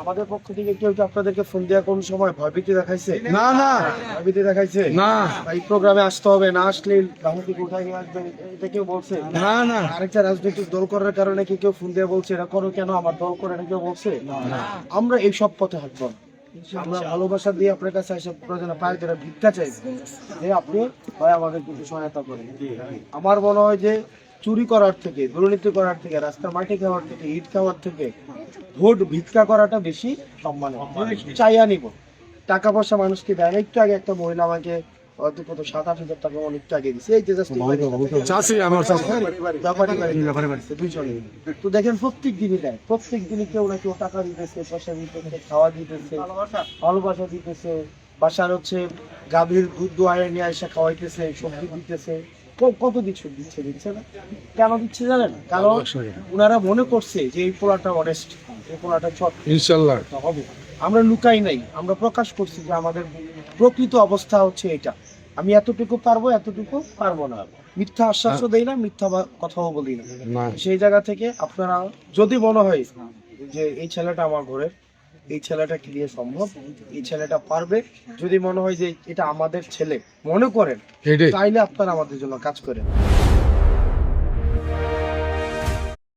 আমাদের পক্ষ থেকে কেউ কি আপনাদেরকে ফোন দেওয়া কোন সময় ভয়ভীতি দেখাইছে? না না ভয়ভীতি দেখাইছে না এই প্রোগ্রামে আসতে হবে, না আসলে রাজনীতি কোথায় নিয়ে আসবেন এটা কেউ বলছে? না না আরেকটা রাজনৈতিক দল করার কারণে কি কেউ ফোন দিয়ে বলছে এটা করো কেন, আমার দল করে এটা কেউ বলছে? আমরা এই সব পথে হাঁটবো না। আমরা ভালোবাসা দিয়ে আপনার কাছে এসে প্রয়োজনে পায়ের ধরে ভিক্ষা চাইছি যে আপনি হয় আমাদের কিছু সহায়তা করেন। আমার মনে হয় যে চুরি করার থেকে, দুর্নীতি করার থেকে, রাস্তার মাটি খাওয়ার থেকে, ইট খাওয়ার থেকে ভোট ভিক্ষা করাটা বেশি সম্মানের। চাইয়া নিব টাকা পয়সা মানুষকে দেয় না। একটু আগে একটা মহিলা আমাকে হয়তো কত 7-8 হাজার টাকা অনেকটা আগে দিচ্ছে, এই যে just চাষি আমার চাষি ব্যাপারী বাড়িতে দুইজনে। তো দেখেন প্রত্যেক দিনই দেয়, প্রত্যেক দিনই কেউ না কেউ টাকা দিতেছে, পয়সা দিতেছে, খাওয়া দিতেছে, ভালোবাসা দিতেছে, বাসার হচ্ছে গাভীর দুধ দোয়ারে নিয়ে এসে খাওয়াইতেছে, সবজি দিতেছে, কত কিছু দিচ্ছে না। কেন দিচ্ছে জানেন? কারণ ওনারা মনে করছে যে এই পোলাটা অনেস্ট, এই পোলাটা সৎ ইনশাআল্লাহ হবে। আমরা লুকাই নাই, আমরা প্রকাশ করছি যে আমাদের প্রকৃত অবস্থা হচ্ছে এটা। আমি এতটুকু পারবো, এতটুকু পারবো না। মিথ্যা আশ্বাসও দেই না, মিথ্যা কথাও বলি না। না সেই জায়গা থেকে আপনারা যদি মনে হয় যে এই ছেলেটা আমার ঘরের, এই ছেলেটা কি দিয়ে সম্ভব, এই ছেলেটা পারবে, যদি মনে হয় যে এটা আমাদের ছেলে মনে করেন, এটাই তাইলে আপনারা আমাদের জন্য কাজ করেন।